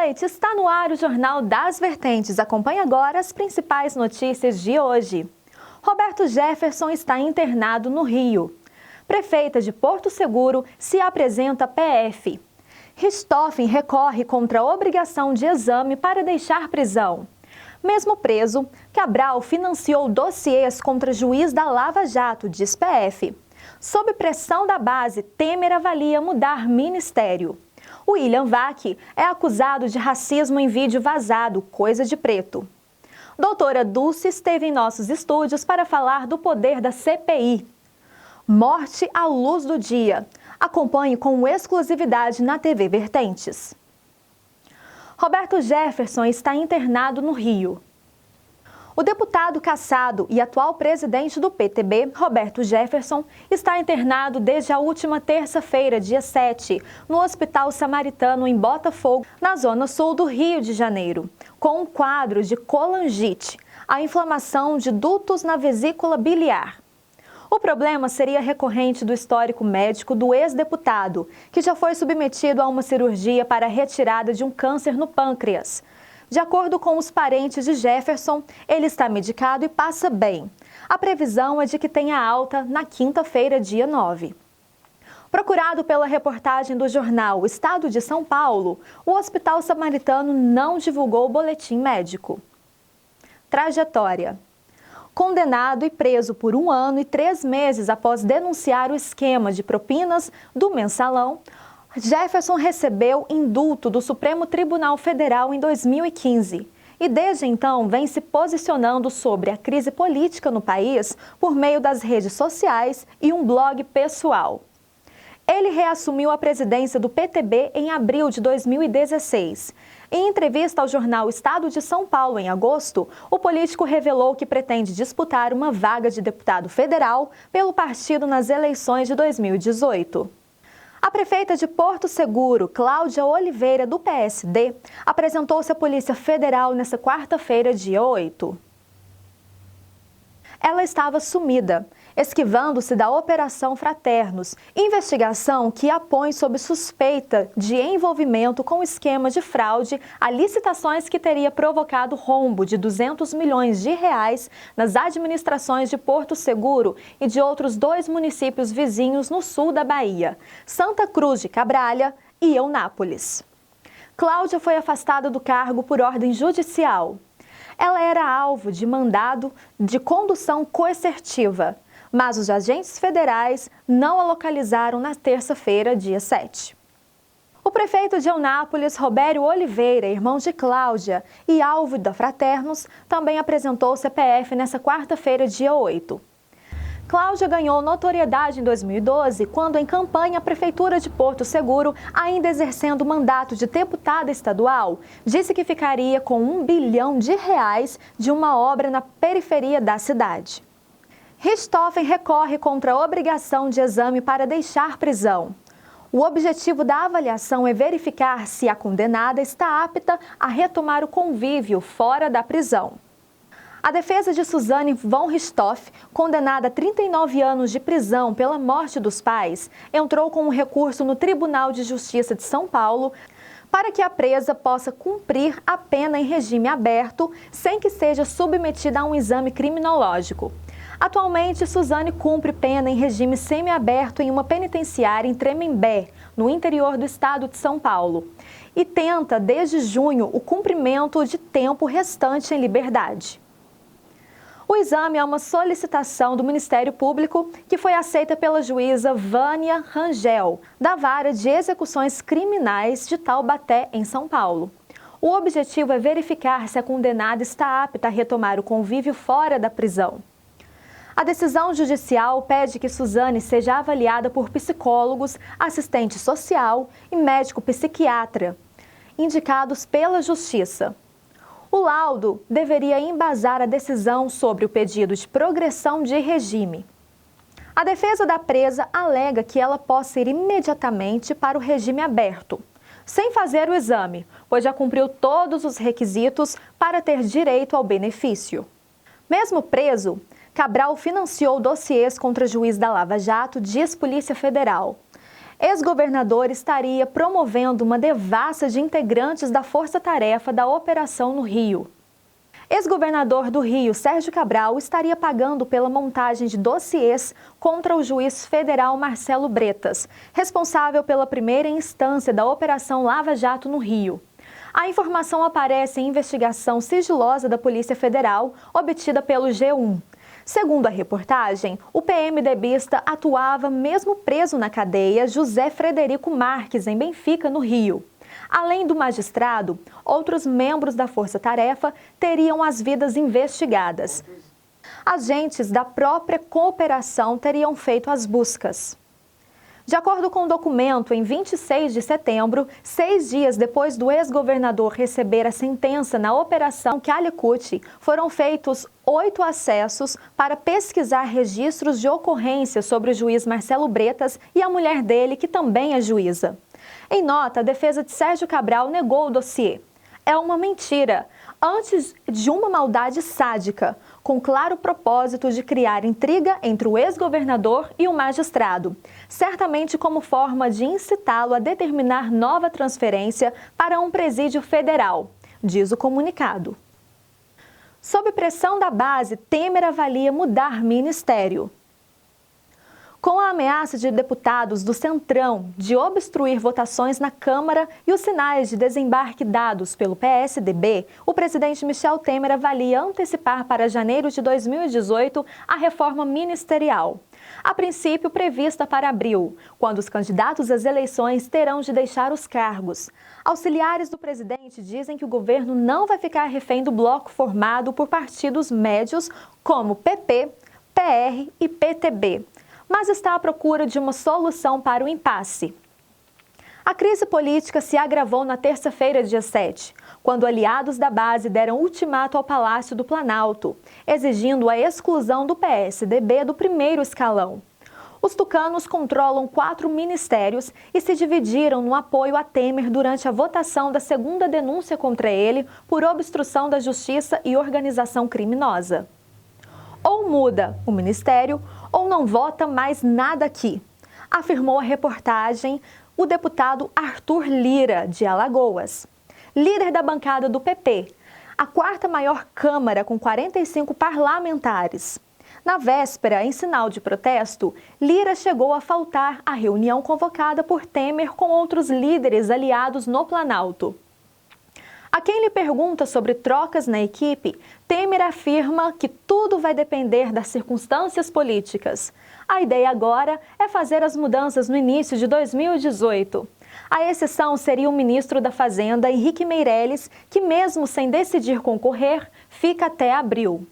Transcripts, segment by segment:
noite, está no ar o Jornal das Vertentes. Acompanhe agora as principais notícias de hoje. Roberto Jefferson está internado no Rio. Prefeita de Porto Seguro se apresenta PF. Richthofen recorre contra a obrigação de exame para deixar prisão. Mesmo preso, Cabral financiou dossiês contra juiz da Lava Jato, diz PF. Sob pressão da base, Temer avalia mudar ministério. William Vac é acusado de racismo em vídeo vazado, coisa de preto. Doutora Dulce esteve em nossos estúdios para falar do poder da CPI. Morte à luz do dia. Acompanhe com exclusividade na TV Vertentes. Roberto Jefferson está internado no Rio. O deputado cassado e atual presidente do PTB, Roberto Jefferson, está internado desde a última terça-feira, dia 7, no Hospital Samaritano em Botafogo, na zona sul do Rio de Janeiro, com um quadro de colangite, a inflamação de dutos na vesícula biliar. O problema seria recorrente do histórico médico do ex-deputado, que já foi submetido a uma cirurgia para a retirada de um câncer no pâncreas. De acordo com os parentes de Jefferson, ele está medicado e passa bem. A previsão é de que tenha alta na quinta-feira, dia 9. Procurado pela reportagem do jornal Estado de São Paulo, o Hospital Samaritano não divulgou o boletim médico. Trajetória. Condenado e preso por 1 ano e 3 meses após denunciar o esquema de propinas do mensalão, Jefferson recebeu indulto do Supremo Tribunal Federal em 2015 e desde então vem se posicionando sobre a crise política no país por meio das redes sociais e um blog pessoal. Ele reassumiu a presidência do PTB em abril de 2016. Em entrevista ao jornal Estado de São Paulo em agosto, o político revelou que pretende disputar uma vaga de deputado federal pelo partido nas eleições de 2018. A prefeita de Porto Seguro, Cláudia Oliveira, do PSD, apresentou-se à Polícia Federal nesta quarta-feira, dia 8. Ela estava sumida, esquivando-se da Operação Fraternos, investigação que a põe sob suspeita de envolvimento com o esquema de fraude a licitações que teria provocado rombo de R$200 milhões nas administrações de Porto Seguro e de outros 2 municípios vizinhos no sul da Bahia, Santa Cruz de Cabralha e Eunápolis. Cláudia foi afastada do cargo por ordem judicial. Ela era alvo de mandado de condução coercitiva, mas os agentes federais não a localizaram na terça-feira, dia 7. O prefeito de Eunápolis, Robério Oliveira, irmão de Cláudia e alvo da Fraternos, também apresentou-se à PF nesta quarta-feira, dia 8. Cláudia ganhou notoriedade em 2012, quando em campanha a Prefeitura de Porto Seguro, ainda exercendo o mandato de deputada estadual, disse que ficaria com R$1 bilhão de uma obra na periferia da cidade. Richthofen recorre contra a obrigação de exame para deixar prisão. O objetivo da avaliação é verificar se a condenada está apta a retomar o convívio fora da prisão. A defesa de Suzane von Richthofen, condenada a 39 anos de prisão pela morte dos pais, entrou com um recurso no Tribunal de Justiça de São Paulo para que a presa possa cumprir a pena em regime aberto sem que seja submetida a um exame criminológico. Atualmente, Suzane cumpre pena em regime semiaberto em uma penitenciária em Tremembé, no interior do estado de São Paulo, e tenta, desde junho, o cumprimento de tempo restante em liberdade. O exame é uma solicitação do Ministério Público que foi aceita pela juíza Vânia Rangel, da Vara de Execuções Criminais de Taubaté, em São Paulo. O objetivo é verificar se a condenada está apta a retomar o convívio fora da prisão. A decisão judicial pede que Suzane seja avaliada por psicólogos, assistente social e médico psiquiatra, indicados pela Justiça. O laudo deveria embasar a decisão sobre o pedido de progressão de regime. A defesa da presa alega que ela possa ir imediatamente para o regime aberto, sem fazer o exame, pois já cumpriu todos os requisitos para ter direito ao benefício. Mesmo preso, Cabral financiou dossiês contra juiz da Lava Jato, diz Polícia Federal. Ex-governador estaria promovendo uma devassa de integrantes da força-tarefa da operação no Rio. Ex-governador do Rio, Sérgio Cabral, estaria pagando pela montagem de dossiês contra o juiz federal Marcelo Bretas, responsável pela primeira instância da Operação Lava Jato no Rio. A informação aparece em investigação sigilosa da Polícia Federal, obtida pelo G1. Segundo a reportagem, o PMDBista atuava mesmo preso na cadeia José Frederico Marques, em Benfica, no Rio. Além do magistrado, outros membros da força-tarefa teriam as vidas investigadas. Agentes da própria cooperação teriam feito as buscas. De acordo com o documento, em 26 de setembro, 6 dias depois do ex-governador receber a sentença na Operação Calicut, foram feitos 8 acessos para pesquisar registros de ocorrência sobre o juiz Marcelo Bretas e a mulher dele, que também é juíza. Em nota, a defesa de Sérgio Cabral negou o dossiê. É uma mentira, antes de uma maldade sádica, com claro propósito de criar intriga entre o ex-governador e o magistrado, certamente como forma de incitá-lo a determinar nova transferência para um presídio federal, diz o comunicado. Sob pressão da base, Temer avalia mudar ministério. Com a ameaça de deputados do Centrão de obstruir votações na Câmara e os sinais de desembarque dados pelo PSDB, o presidente Michel Temer avalia antecipar para janeiro de 2018 a reforma ministerial. A princípio prevista para abril, quando os candidatos às eleições terão de deixar os cargos. Auxiliares do presidente dizem que o governo não vai ficar refém do bloco formado por partidos médios como PP, PR e PTB. Mas está à procura de uma solução para o impasse. A crise política se agravou na terça-feira, dia 7, quando aliados da base deram ultimato ao Palácio do Planalto, exigindo a exclusão do PSDB do primeiro escalão. Os tucanos controlam 4 ministérios e se dividiram no apoio a Temer durante a votação da segunda denúncia contra ele por obstrução da justiça e organização criminosa. Ou muda o ministério, ou não vota mais nada aqui, afirmou a reportagem o deputado Arthur Lira, de Alagoas. Líder da bancada do PP, a 4ª maior Câmara com 45 parlamentares. Na véspera, em sinal de protesto, Lira chegou a faltar à reunião convocada por Temer com outros líderes aliados no Planalto. A quem lhe pergunta sobre trocas na equipe, Temer afirma que tudo vai depender das circunstâncias políticas. A ideia agora é fazer as mudanças no início de 2018. A exceção seria o ministro da Fazenda, Henrique Meirelles, que mesmo sem decidir concorrer, fica até abril.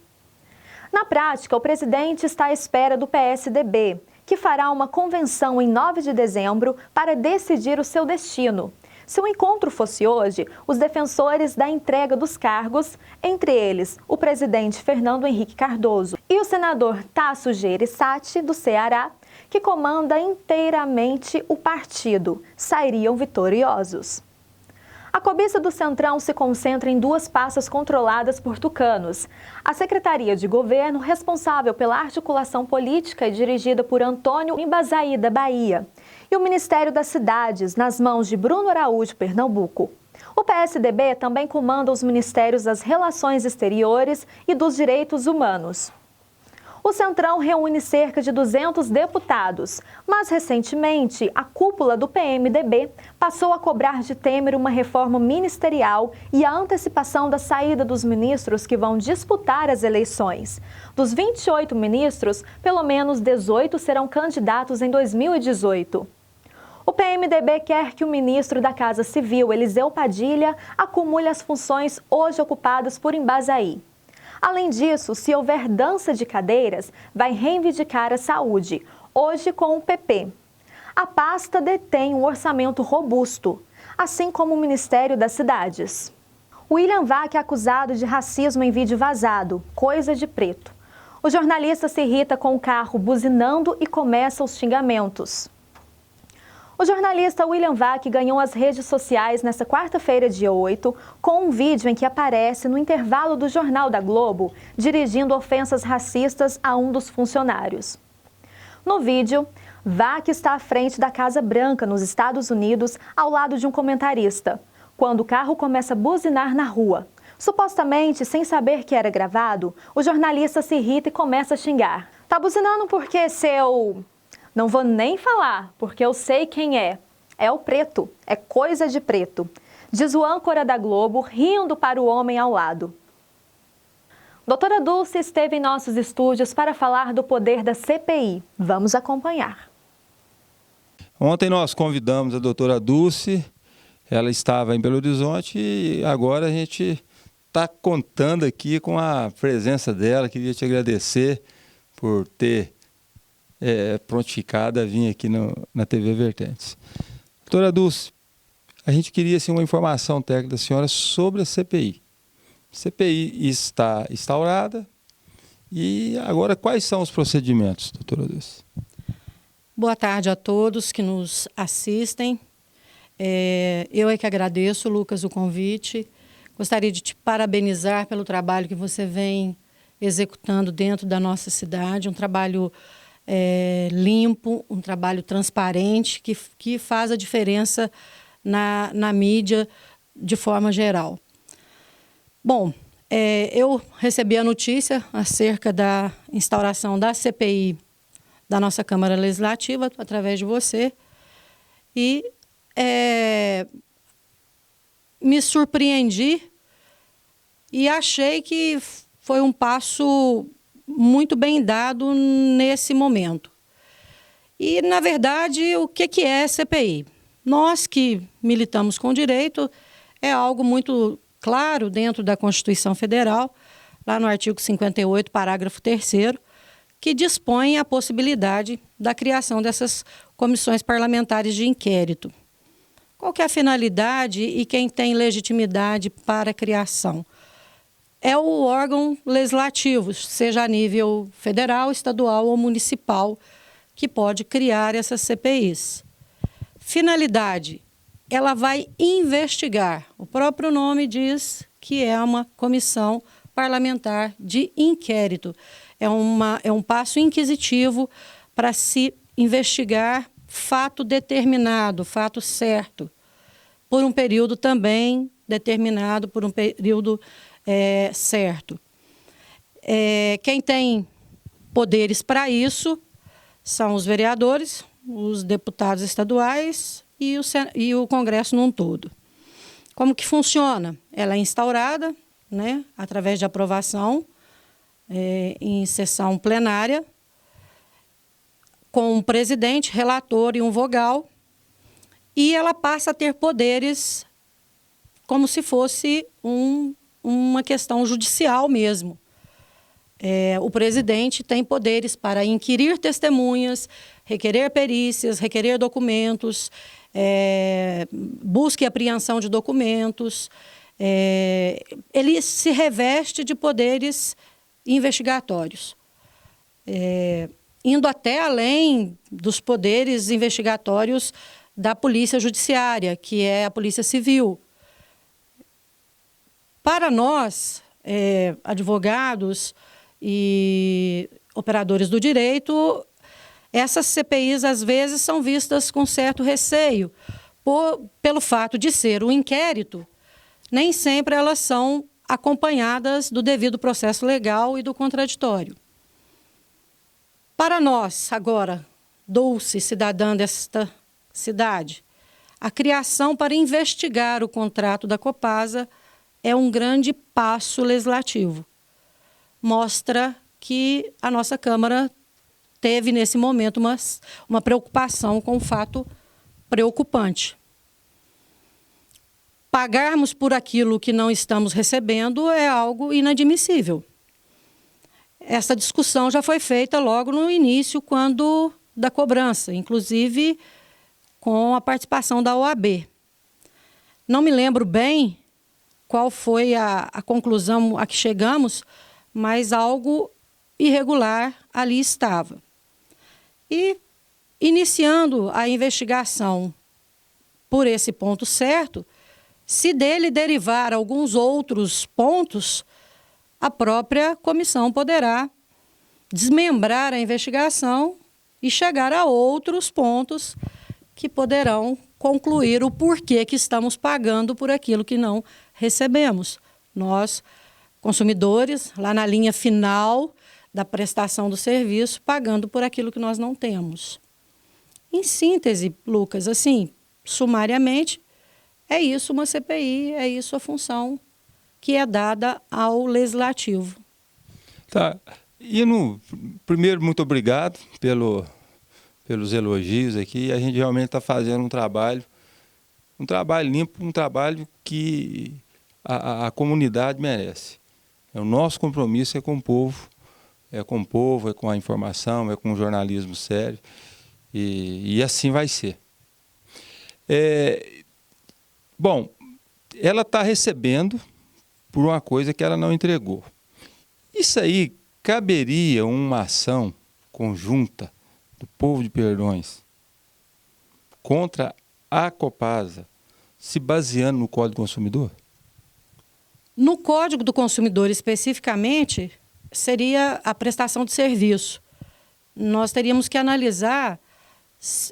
Na prática, o presidente está à espera do PSDB, que fará uma convenção em 9 de dezembro para decidir o seu destino. Se o encontro fosse hoje, os defensores da entrega dos cargos, entre eles o presidente Fernando Henrique Cardoso e o senador Tasso Gereissati, do Ceará, que comanda inteiramente o partido, sairiam vitoriosos. A cobiça do Centrão se concentra em 2 pastas controladas por tucanos. A Secretaria de Governo, responsável pela articulação política e dirigida por Antônio Imbazaí, da Bahia, e o Ministério das Cidades, nas mãos de Bruno Araújo, Pernambuco. O PSDB também comanda os Ministérios das Relações Exteriores e dos Direitos Humanos. O Centrão reúne cerca de 200 deputados, mas recentemente a cúpula do PMDB passou a cobrar de Temer uma reforma ministerial e a antecipação da saída dos ministros que vão disputar as eleições. Dos 28 ministros, pelo menos 18 serão candidatos em 2018. O PMDB quer que o ministro da Casa Civil, Eliseu Padilha, acumule as funções hoje ocupadas por Imbazaí. Além disso, se houver dança de cadeiras, vai reivindicar a saúde, hoje com o PP. A pasta detém um orçamento robusto, assim como o Ministério das Cidades. William Vac é acusado de racismo em vídeo vazado, coisa de preto. O jornalista se irrita com o carro buzinando e começa os xingamentos. O jornalista William Vac ganhou as redes sociais nesta quarta-feira, dia 8, com um vídeo em que aparece no intervalo do Jornal da Globo, dirigindo ofensas racistas a um dos funcionários. No vídeo, Vá que está à frente da Casa Branca, nos Estados Unidos, ao lado de um comentarista, quando o carro começa a buzinar na rua. Supostamente, sem saber que era gravado, o jornalista se irrita e começa a xingar. Tá buzinando porque seu... Não vou nem falar, porque eu sei quem é. É o preto, é coisa de preto. Diz o âncora da Globo, rindo para o homem ao lado. Doutora Dulce esteve em nossos estúdios para falar do poder da CPI. Vamos acompanhar. Ontem nós convidamos a doutora Dulce, ela estava em Belo Horizonte e agora a gente está contando aqui com a presença dela. Queria te agradecer por ter prontificado a vir aqui na TV Vertentes. Doutora Dulce, a gente queria assim, uma informação técnica da senhora sobre a CPI. A CPI está instaurada e agora quais são os procedimentos, doutora Dulce? Boa tarde a todos que nos assistem. Eu é que agradeço, Lucas, o convite. Gostaria de te parabenizar pelo trabalho que você vem executando dentro da nossa cidade, um trabalho limpo, um trabalho transparente, que faz a diferença na mídia de forma geral. Bom, eu recebi a notícia acerca da instauração da CPI da nossa Câmara Legislativa, através de você, e me surpreendi e achei que foi um passo muito bem dado nesse momento. E, na verdade, o que é CPI? Nós que militamos com direito, é algo muito claro dentro da Constituição Federal, lá no artigo 58, parágrafo 3º, que dispõe a possibilidade da criação dessas comissões parlamentares de inquérito. Qual que é a finalidade e quem tem legitimidade para a criação? É o órgão legislativo, seja a nível federal, estadual ou municipal, que pode criar essas CPIs. Finalidade, ela vai investigar. O próprio nome diz que é uma comissão parlamentar de inquérito. É um passo inquisitivo para se investigar fato determinado, fato certo, por um período também determinado, por um período certo. Quem tem poderes para isso são os vereadores, os deputados estaduais e o Congresso num todo. Como que funciona? Ela é instaurada, né, através de aprovação em sessão plenária, com um presidente, relator e um vogal, e ela passa a ter poderes como se fosse uma questão judicial mesmo. O presidente tem poderes para inquirir testemunhas, requerer perícias, requerer documentos, busca e apreensão de documentos. Ele se reveste de poderes investigatórios, indo até além dos poderes investigatórios da Polícia Judiciária, que é a Polícia Civil. Para nós, advogados e operadores do direito, essas CPIs, às vezes, são vistas com certo receio, pelo fato de ser um inquérito, nem sempre elas são acompanhadas do devido processo legal e do contraditório. Para nós, agora, Dulce, cidadã desta cidade, a criação para investigar o contrato da Copasa é um grande passo legislativo. Mostra que a nossa Câmara teve, nesse momento, uma preocupação com um fato preocupante. Pagarmos por aquilo que não estamos recebendo é algo inadmissível. Essa discussão já foi feita logo no início, da cobrança, inclusive com a participação da OAB. Não me lembro bem qual foi a conclusão a que chegamos, mas algo irregular ali estava. E, iniciando a investigação por esse ponto certo, se dele derivar alguns outros pontos, a própria comissão poderá desmembrar a investigação e chegar a outros pontos que poderão concluir o porquê que estamos pagando por aquilo que não recebemos. Nós, consumidores, lá na linha final da prestação do serviço, pagando por aquilo que nós não temos. Em síntese, Lucas, assim, sumariamente, é isso uma CPI, é isso a função que é dada ao Legislativo. Tá. E primeiro, muito obrigado pelos elogios aqui. A gente realmente está fazendo um trabalho limpo, um trabalho que a comunidade merece. O nosso compromisso é com o povo, é com a informação, é com o jornalismo sério, e assim vai ser. Bom, ela está recebendo por uma coisa que ela não entregou. Isso aí caberia uma ação conjunta do povo de Perdões contra a Copasa, se baseando no Código do Consumidor? No Código do Consumidor, especificamente, seria a prestação de serviço. Nós teríamos que analisar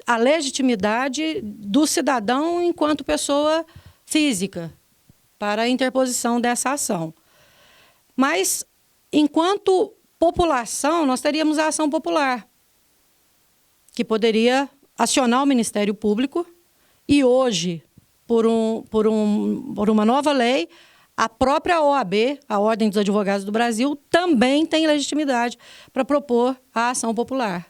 a legitimidade do cidadão enquanto pessoa física para a interposição dessa ação. Mas, enquanto população, nós teríamos a ação popular, que poderia acionar o Ministério Público e hoje, por uma nova lei, a própria OAB, a Ordem dos Advogados do Brasil, também tem legitimidade para propor a ação popular,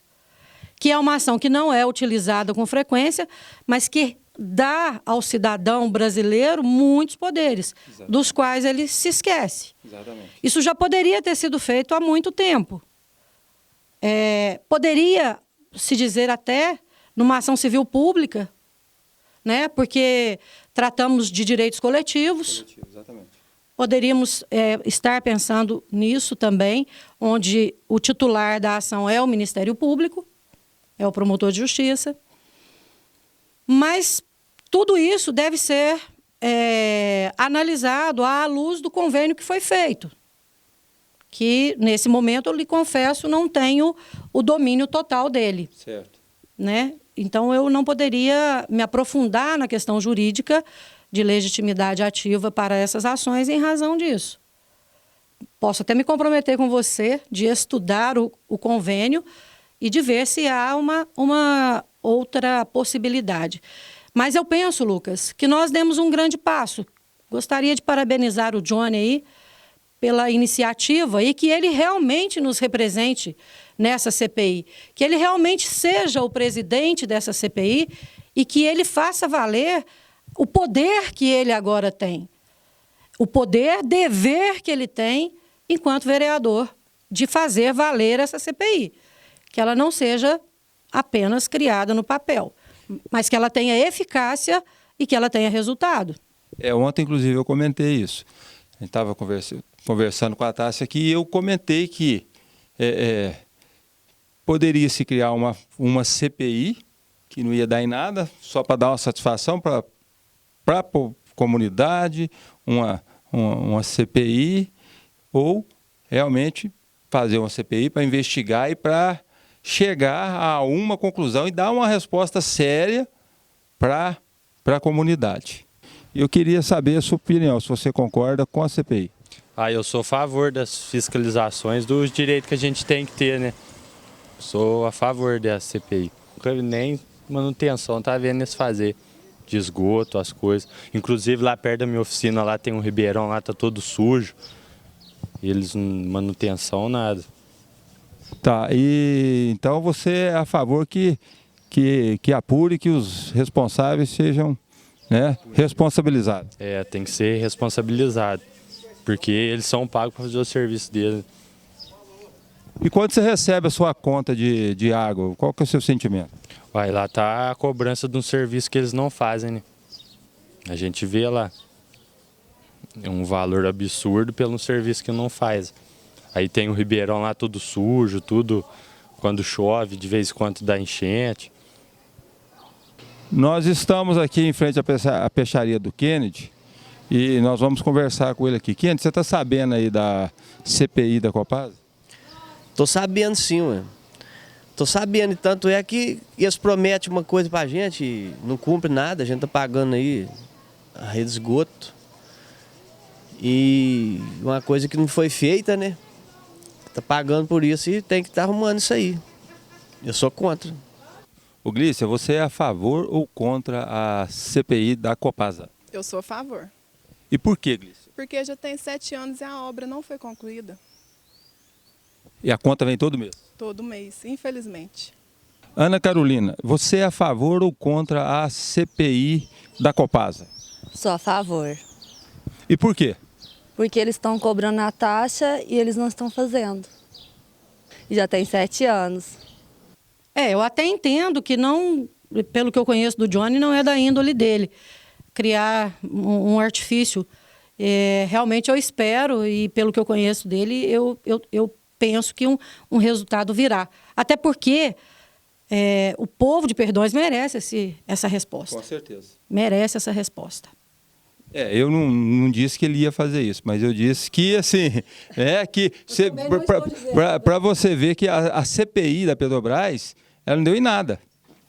que é uma ação que não é utilizada com frequência, mas que dá ao cidadão brasileiro muitos poderes, exatamente, dos quais ele se esquece. Exatamente. Isso já poderia ter sido feito há muito tempo. Poderia se dizer até numa ação civil pública, né? Porque tratamos de direitos coletivos. Exatamente. Poderíamos estar pensando nisso também, onde o titular da ação é o Ministério Público, é o promotor de justiça. Mas tudo isso deve ser analisado à luz do convênio que foi feito, que, nesse momento, eu lhe confesso, não tenho o domínio total dele. Certo. Né? Então, eu não poderia me aprofundar na questão jurídica de legitimidade ativa para essas ações em razão disso. Posso até me comprometer com você de estudar o convênio e de ver se há uma outra possibilidade. Mas eu penso, Lucas, que nós demos um grande passo. Gostaria de parabenizar o Johnny aí pela iniciativa e que ele realmente nos represente nessa CPI, que ele realmente seja o presidente dessa CPI e que ele faça valer o poder que ele agora tem, o poder, dever que ele tem enquanto vereador de fazer valer essa CPI, que ela não seja apenas criada no papel, mas que ela tenha eficácia e que ela tenha resultado. Ontem, inclusive, eu comentei isso. A gente estava conversando com a Tássia aqui e eu comentei que poderia se criar uma CPI que não ia dar em nada, só para dar uma satisfação para a comunidade, uma CPI, ou realmente fazer uma CPI para investigar e para chegar a uma conclusão e dar uma resposta séria para a comunidade. Eu queria saber a sua opinião, se você concorda com a CPI. Eu sou a favor das fiscalizações dos direitos que a gente tem que ter, né? Sou a favor da CPI. Nem manutenção tá vendo eles fazer de esgoto, as coisas. Inclusive lá perto da minha oficina, lá tem um ribeirão, lá tá todo sujo. E eles manutenção, nada. Tá, e então você é a favor que apure, que os responsáveis sejam, né, responsabilizados. Tem que ser responsabilizado, porque eles são pagos para fazer o serviço deles. E quando você recebe a sua conta de água, qual que é o seu sentimento? Lá tá a cobrança de um serviço que eles não fazem, né? A gente vê lá. É um valor absurdo pelo serviço que não faz. Aí tem o ribeirão lá tudo sujo, tudo quando chove, de vez em quando dá enchente. Nós estamos aqui em frente à peixaria do Kennedy e nós vamos conversar com ele aqui. Kennedy, você está sabendo aí da CPI da Copasa? Tô sabendo sim, ué. Tô sabendo, e tanto é que eles prometem uma coisa pra gente e não cumpre nada, a gente tá pagando aí a rede de esgoto. E uma coisa que não foi feita, né? Tá pagando por isso e tem que estar arrumando isso aí. Eu sou contra. Ô Glícia, você é a favor ou contra a CPI da Copasa? Eu sou a favor, E por que, Glícia? porque já tem 7 anos e a obra não foi concluída E a conta vem todo mês? todo mês, infelizmente. Ana Carolina, você é a favor ou contra a CPI da Copasa? Sou a favor. E por quê? Porque eles estão cobrando a taxa e eles não estão fazendo. E já tem 7 anos. Eu até entendo que não, pelo que eu conheço do Johnny, não é da índole dele criar um artifício. Realmente eu espero, e pelo que eu conheço dele, eu penso que um resultado virá. Até porque o povo de Perdões merece essa resposta. Com certeza. Merece essa resposta. Eu não disse que ele ia fazer isso, mas eu disse que, assim, para você ver que a CPI da Petrobras, ela não deu em nada.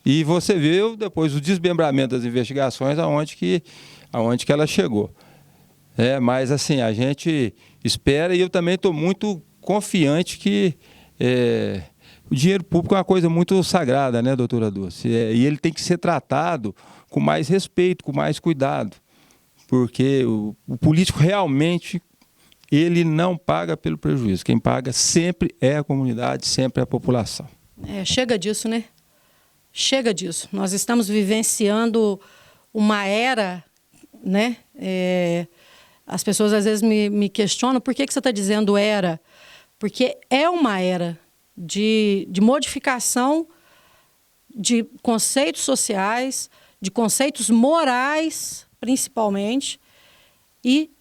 E você viu depois o desmembramento das investigações aonde que ela chegou. Mas, assim, a gente espera, e eu também estou muito confiante que o dinheiro público é uma coisa muito sagrada, né, doutora Dulce? E ele tem que ser tratado com mais respeito, com mais cuidado. Porque o político realmente, ele não paga pelo prejuízo. Quem paga sempre é a comunidade, sempre é a população. Chega disso, né? Chega disso. Nós estamos vivenciando uma era, né? As pessoas às vezes me questionam por que você está dizendo era. Porque é uma era de modificação de conceitos sociais, de conceitos morais, principalmente, e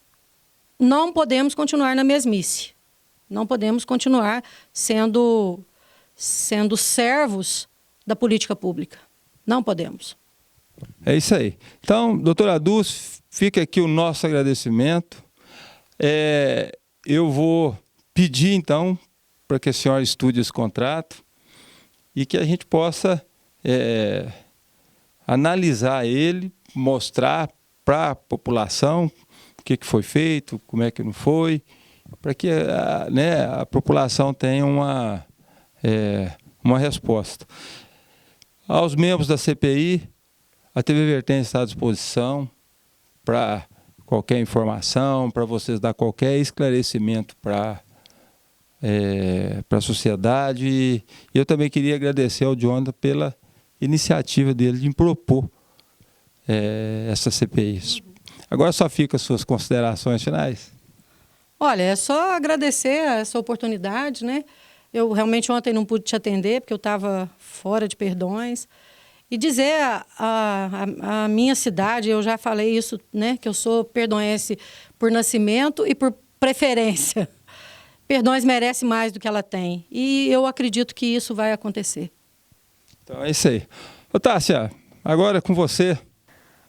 não podemos continuar na mesmice. Não podemos continuar sendo servos da política pública. Não podemos. É isso aí. Então, doutora Dulce, fica aqui o nosso agradecimento. Eu vou pedir, então, para que a senhora estude esse contrato e que a gente possa analisar ele, mostrar para a população o que foi feito, como é que não foi, para que a população tenha uma resposta. Aos membros da CPI, a TV Vertente está à disposição para qualquer informação, para vocês dar qualquer esclarecimento para a sociedade. E eu também queria agradecer ao Jonathan pela iniciativa dele de propor essa CPI. Agora só fica as suas considerações finais. Olha, é só agradecer essa oportunidade, né? Eu realmente ontem não pude te atender, porque eu estava fora de Perdões. E dizer a minha cidade, eu já falei isso, né? Que eu sou perdõense por nascimento e por preferência. Perdões merece mais do que ela tem. E eu acredito que isso vai acontecer. Então é isso aí. Ô Tássia, agora é com você.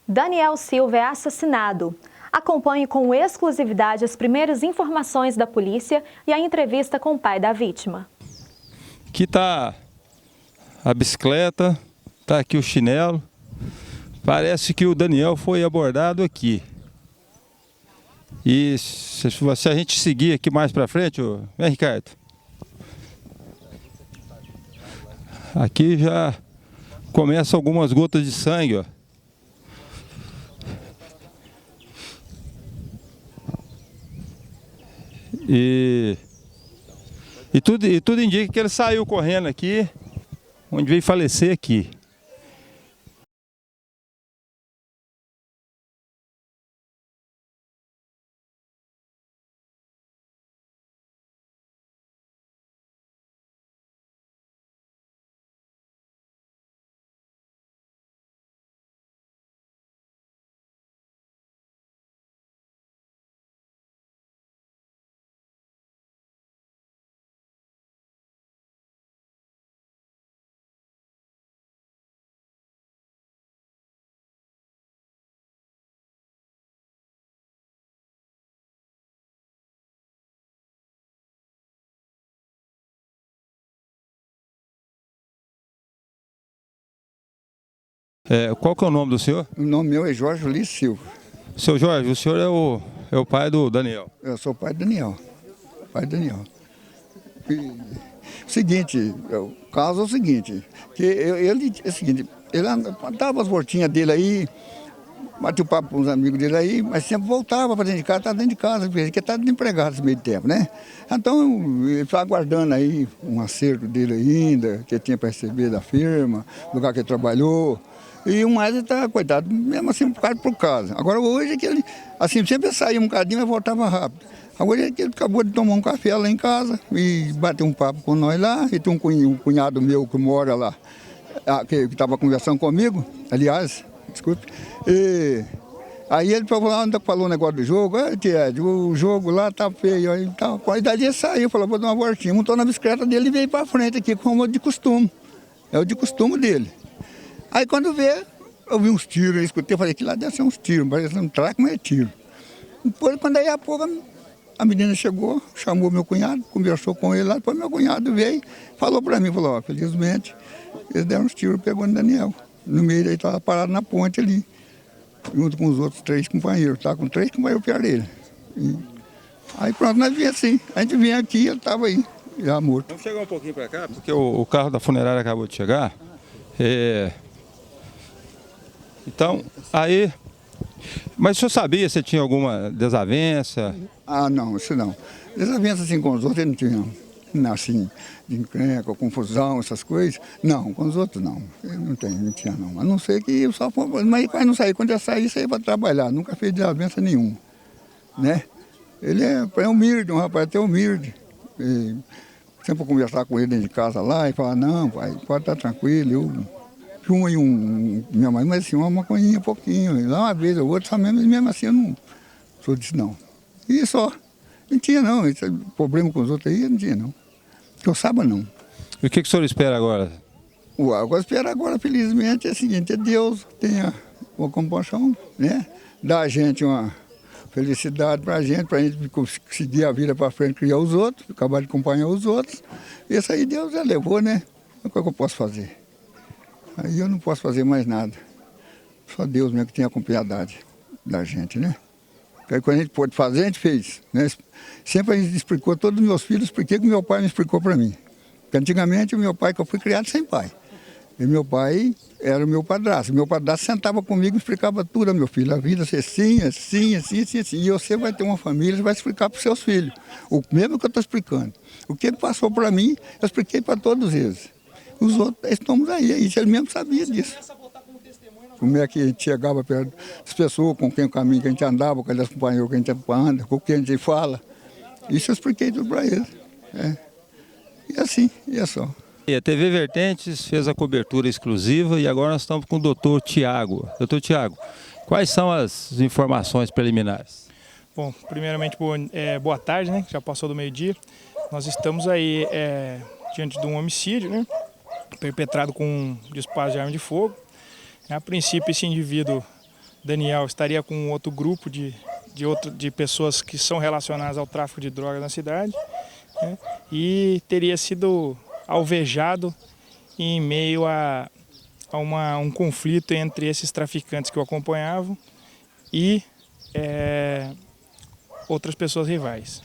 Daniel Silva é assassinado. Acompanhe com exclusividade as primeiras informações da polícia e a entrevista com o pai da vítima. Aqui está a bicicleta, está aqui o chinelo. Parece que o Daniel foi abordado aqui. E se a gente seguir aqui mais para frente, vem, Ricardo. Aqui já começam algumas gotas de sangue, ó. E tudo indica que ele saiu correndo aqui, onde veio falecer aqui. Qual que é o nome do senhor? O nome meu é Jorge Ulisses Silva. Seu Jorge, o senhor é o pai do Daniel. Eu sou o pai do Daniel. Pai do Daniel. E, seguinte, o caso é o seguinte, que ele dava as voltinhas dele aí, batia o papo com os amigos dele aí, mas sempre voltava para dentro de casa, estava dentro de casa, porque estava desempregado nesse meio tempo, né? Então, ele estava aguardando aí um acerto dele ainda, que ele tinha para receber da firma, do lugar que ele trabalhou. E o mais ele estava, coitado, mesmo assim, por casa. Agora, hoje é que ele, assim, sempre saía um bocadinho, mas voltava rápido. Agora é que ele acabou de tomar um café lá em casa e bateu um papo com nós lá. E tem um cunhado meu que mora lá, que estava conversando comigo, aliás, desculpe. E aí ele falou um negócio do jogo. Tied, o jogo lá tá feio. Aí, tá. E daí ele saiu, falou, vou dar uma voltinha. Montou na bicicleta dele e veio para frente aqui, como de costume. É o de costume dele. Aí quando vê, eu vi uns tiros, eu escutei, falei que lá deve ser uns tiros, parece um traque, mas é tiro. Depois, quando aí a pouco a menina chegou, chamou meu cunhado, conversou com ele lá, depois meu cunhado veio, falou para mim, falou, felizmente, eles deram uns tiros, pegou no Daniel. No meio ele estava parado na ponte ali, junto com os outros 3 companheiros, estava com 3 companheiros perto dele. E aí pronto, nós vinha assim, a gente vinha aqui, ele estava aí, já morto. Vamos chegar um pouquinho para cá, porque o carro da funerária acabou de chegar. Então, aí... Mas o senhor sabia se tinha alguma desavença? Ah, não, isso não. Desavença assim com os outros, ele não tinha, assim, de encrenca, confusão, essas coisas. Não, com os outros não. Ele não tinha não. A não ser que eu só for, mas quase não saí. Quando eu saí para trabalhar, nunca fez desavença nenhuma, né? Ele é humilde, um rapaz até humilde. E sempre conversar com ele dentro de casa lá e falar, não, pai, pode estar tranquilo, eu fumo aí minha mãe, mas assim, uma maconhinha, pouquinho, lá uma vez ou outra, só mesmo assim eu não sou disso não. E só, não tinha não, esse problema com os outros aí não tinha não, que eu saiba não. E o que o senhor espera agora? Agora espero agora, felizmente, é o seguinte, é Deus que tenha uma compaixão, né? Dá a gente uma felicidade pra gente conseguir a vida para frente, criar os outros, acabar de acompanhar os outros. Isso aí Deus já levou, né? O que eu posso fazer? Aí eu não posso fazer mais nada. Só Deus mesmo que tem a piedade da gente, né? Aí quando a gente pôde fazer, a gente fez, né? Sempre a gente explicou, todos os meus filhos, por que meu pai me explicou para mim. Porque antigamente o meu pai, que eu fui criado sem pai. E meu pai era o meu padrasto. Meu padrasto sentava comigo e explicava tudo, meu filho. A vida é assim, assim, assim, assim, assim. E você vai ter uma família, você vai explicar para os seus filhos. O mesmo que eu estou explicando. O que ele passou para mim, eu expliquei para todos eles. Os outros estamos aí, ele mesmo sabia disso. Como é que a gente chegava perto das pessoas, com quem o caminho que a gente andava, com aqueles companheiros que a gente anda, com quem a gente fala. Isso eu expliquei tudo para eles. E assim, e é só. A TV Vertentes fez a cobertura exclusiva e agora nós estamos com o doutor Tiago. Doutor Tiago, quais são as informações preliminares? Bom, primeiramente, boa tarde, né? Já passou do meio-dia. Nós estamos aí diante de um homicídio, né? Perpetrado com disparo de arma de fogo. A princípio, esse indivíduo, Daniel, estaria com outro grupo de pessoas que são relacionadas ao tráfico de drogas na cidade, né? E teria sido alvejado em meio a um conflito entre esses traficantes que o acompanhavam e outras pessoas rivais.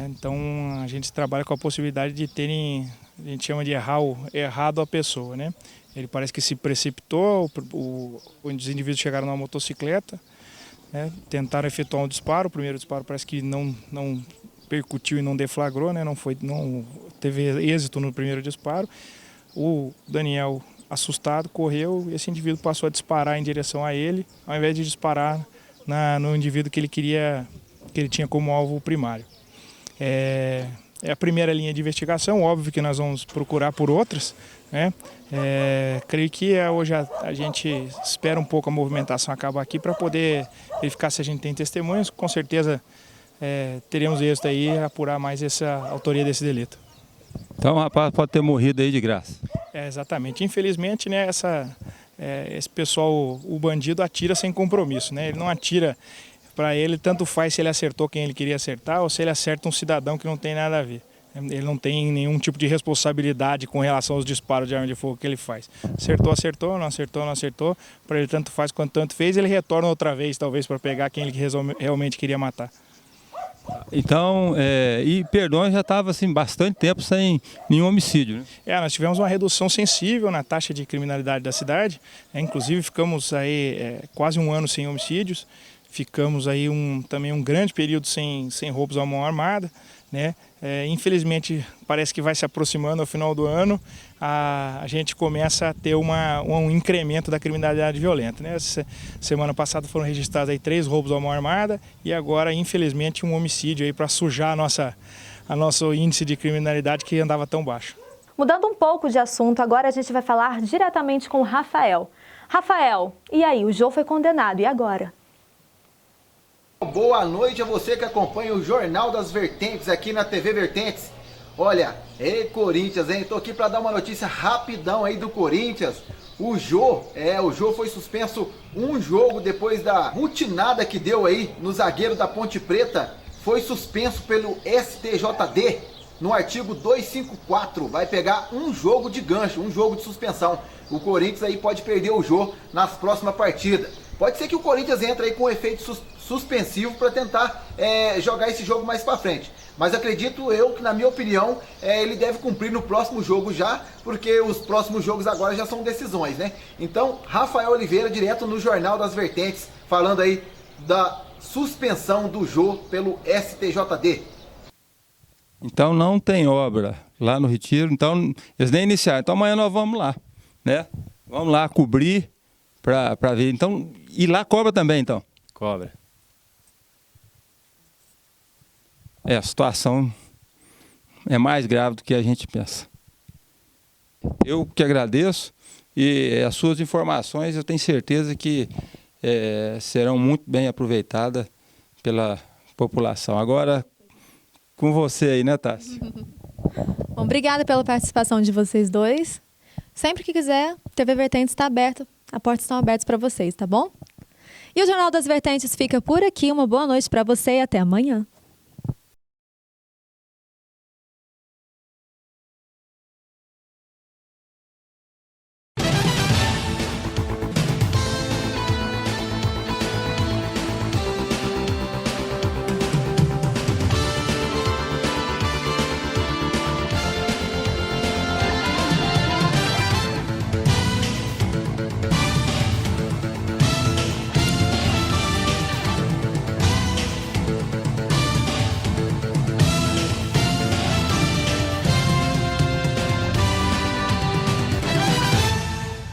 Então, a gente trabalha com a possibilidade de terem, a gente chama de errado a pessoa, né? Ele parece que se precipitou, os indivíduos chegaram numa motocicleta, né? Tentaram efetuar um disparo, o primeiro disparo parece que não percutiu e não deflagrou, né? Não teve êxito no primeiro disparo. O Daniel, assustado, correu e esse indivíduo passou a disparar em direção a ele, ao invés de disparar no indivíduo que ele tinha como alvo primário. É a primeira linha de investigação, óbvio que nós vamos procurar por outras, né? Creio que hoje a gente espera um pouco a movimentação acabar aqui para poder verificar se a gente tem testemunhas. Com certeza teremos êxito aí a apurar mais essa autoria desse delito. Então o rapaz pode ter morrido aí de graça. Exatamente. Infelizmente, né, esse pessoal, o bandido atira sem compromisso, né? Ele não atira... Para ele, tanto faz se ele acertou quem ele queria acertar ou se ele acerta um cidadão que não tem nada a ver. Ele não tem nenhum tipo de responsabilidade com relação aos disparos de arma de fogo que ele faz. Acertou, acertou, não acertou, não acertou. Para ele tanto faz quanto tanto fez, ele retorna outra vez, talvez, para pegar quem ele realmente queria matar. Então, e Perdões já estava assim, bastante tempo sem nenhum homicídio, né? Nós tivemos uma redução sensível na taxa de criminalidade da cidade. Inclusive, ficamos aí quase um ano sem homicídios. Ficamos aí também um grande período sem roubos à mão armada, né? Infelizmente, parece que vai se aproximando ao final do ano, a gente começa a ter um incremento da criminalidade violenta, né? Semana passada foram registrados aí 3 roubos à mão armada e agora, infelizmente, um homicídio aí para sujar a nosso índice de criminalidade que andava tão baixo. Mudando um pouco de assunto, agora a gente vai falar diretamente com o Rafael. Rafael, e aí, o Jô foi condenado, e agora? Boa noite a você que acompanha o Jornal das Vertentes aqui na TV Vertentes. Olha, Corinthians, hein? Tô aqui para dar uma notícia rapidão aí do Corinthians. O Jô foi suspenso um jogo depois da rutinada que deu aí no zagueiro da Ponte Preta. Foi suspenso pelo STJD no artigo 254. Vai pegar um jogo de gancho, um jogo de suspensão. O Corinthians aí pode perder o Jô nas próximas partidas. Pode ser que o Corinthians entre aí com efeito suspensivo para tentar jogar esse jogo mais para frente. Mas acredito eu que, na minha opinião, ele deve cumprir no próximo jogo já, porque os próximos jogos agora já são decisões, né? Então, Rafael Oliveira, direto no Jornal das Vertentes, falando aí da suspensão do Jô pelo STJD. Então não tem obra lá no Retiro, então eles nem iniciaram. Então amanhã nós vamos lá, né? Vamos lá cobrir para ver. Então, e lá cobra também, então? Cobra. A situação é mais grave do que a gente pensa. Eu que agradeço e as suas informações eu tenho certeza que serão muito bem aproveitadas pela população. Agora, com você aí, né, Tassi? Bom, obrigada pela participação de vocês dois. Sempre que quiser, TV Vertentes está aberta. As portas estão abertas para vocês, tá bom? E o Jornal das Vertentes fica por aqui. Uma boa noite para você e até amanhã.